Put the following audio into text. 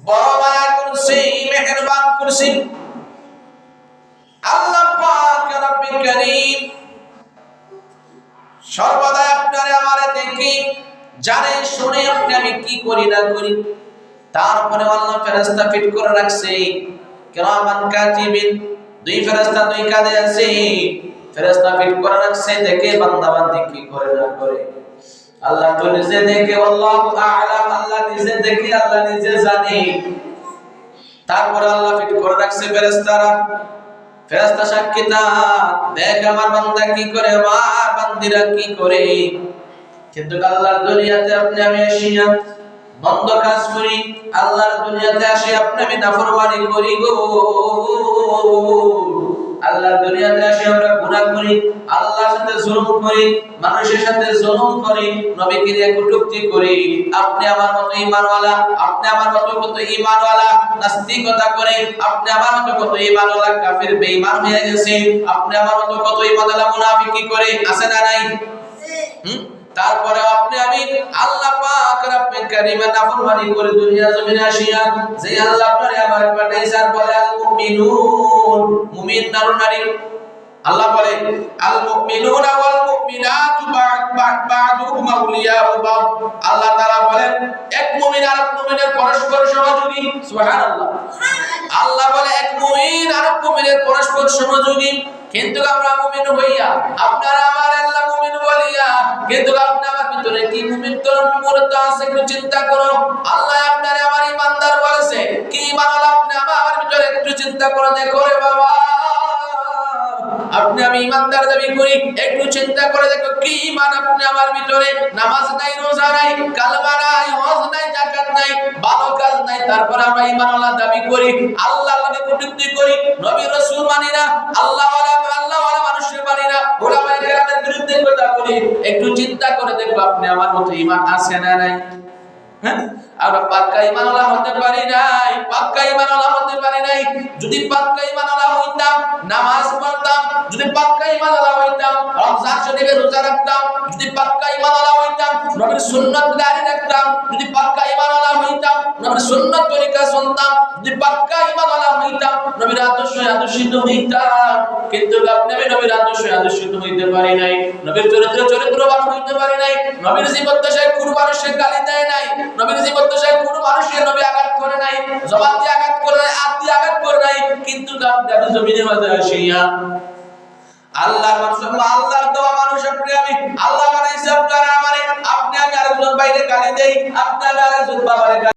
বড় মায়া করছে, মেহেরবান করছে। আল্লাহ পাক রব্বুল কারীম সর্বদা আপনারে আমারে দেখি, জানে শুনে আপনি আমি কি করি না করি। তারপরে আল্লাহ ফেরেশতা ফিট করে রাখছে কিরামান কাতিবিন, দুই ফেরেশতা দুই কাঁধে আছে, ফেরেশতা ফিট করে রাখছে, দেখে বান্দা বান্দি কি করে না করে। আল্লাহ তো নিজে দেখে, আল্লাহু আ'লাম, আল্লাহ নিজে দেখে, আল্লাহ নিজে জানে। তারপরে আল্লাহ ফিট করে রাখছে ফেরেশতারা, ফেরেশতা সাক্ষী দেখ আমার বান্দা কি করে, আমার বান্দিরা কি করে। কিন্তু আল্লাহর দুনিয়াতে আপনি আমি আসিয়া বন্ধ কাজ করি, আল্লাহর দুনিয়াতে আসি আপনি আমি নাফরমানি করি গো। আল্লাহর দুনিয়াতে আসি আমরা গুনাহ করি, আল্লাহর সাথে জুলুম করি, মানুষের সাথে জুলুম করি, নবীকে নিয়ে কটূক্তি করি। আপনি আমার মতো ঈমানওয়ালা, আপনি আমার মতো কত ঈমানওয়ালা নাস্তিকতা করে, আপনি আমার মতো কত ঈমানওয়ালা কাফির বেঈমান হয়ে গেছে, আপনি আমার মতো কত ঈমানওয়ালা মুনাফিকি করে, আছে না নাই? তারপরে আপনি আমি আল্লাহ পাক রব্বুল কারীমের নাফরমানি করে দুনিয়া জমিনে আসিয়া যে আল্লাহ আপনারে আমার পাঠাইছেন, বলে আল মুমিনুন, মুমিন নর নারী। আল্লাহ বলে আল মুমিনুনা ওয়াল মুমিনাতু বা'দুহুম আউলিয়াউ বা'দ। আল্লাহ তাআলা বলেন এক মুমিন আর এক মুমিনের পরস্পর সহযোগী। সুবহানাল্লাহ। আল্লাহ বলে এক মুমিন আর এক মুমিনের পরস্পর সহযোগী। কিন্তু আমরা মুমিন হইয়া, আপনারা আমার আল্লাহ মুমিন বলিয়া, কিন্তু আপনি আমার ভিতরে কি মুমিন মূলত আছে একটু চিন্তা করো। আল্লাহ আপনারে আমার ঈমানদার বলেছে, কি ঈমান আপনি আমার ভিতরে একটু চিন্তা করে দেখো রে বাবা। আপনি আমি ঈমানদার দাবি করি, একটু চিন্তা করে দেখো কি ঈমান আপনি আমার ভিতরে। নামাজ নাই, রোজা নাই, কালেমা নাই, হজ নাই, যাকাত নাই, ভালো কাজ নাই, তারপর আমরা ঈমানওয়ালা দাবি করি, আল্লাহর নামে কটূক্তি করি, নবী রাসূল মানি না, আল্লাহওয়ালা মানুষের মানি না, উলামায়ে কেরামের বিরুদ্ধে কথা বলি। একটু চিন্তা করে দেখো আপনি আমার মতো ঈমান আছে না নাই? হ্যাঁ, আমরা পাক্কা ঈমানওয়ালা হতে পারি নাই, পাক্কা ঈমানওয়ালা হতে পারি নাই। যদি পাক্কা ঈমানওয়ালা হইতাম, নামাজ পড়তাম, যদি পাক্কা ঈমানওয়ালা হইতাম, রমজান শরীফে রোজা রাখতাম, যদি পাক্কা ঈমানওয়ালা হইতাম, নবীর সুন্নাত জারি রাখতাম, যদি পাক্কা ঈমানওয়ালা হইতাম, নবীর সুন্নাত তরিকা শুনতাম, যদি পাক্কা ঈমানওয়ালা হইতাম, নবীর আদর্শে আদর্শিত হইতাম। কিন্তু আপনি আমি নবীর আদর্শে আদর্শিত হইতে পারি নাই, নবীর চরিত্রবান হইতে পারি নাই, নবীর জীবদ্দশায় কোন মানুষের গালি দেয় নাই, নবীর জীবদ্দশায় কোন মানুষের নবী আঘাত করে নাই, জবান দিয়ে আঘাত করে নাই, হাত দিয়ে আঘাত করে নাই। কিন্তু আপনি জমিনের মাঝে আসিয়া আল্লাহর মানুষ, আল্লাহর দেওয়া মানুষ আপনি আমি, আল্লাহ বানাইছে আপনারা আমারে, আপনি আমি আরেকজন বাইরে গালি দেই, আপনি আমি আরেকজন বাবারে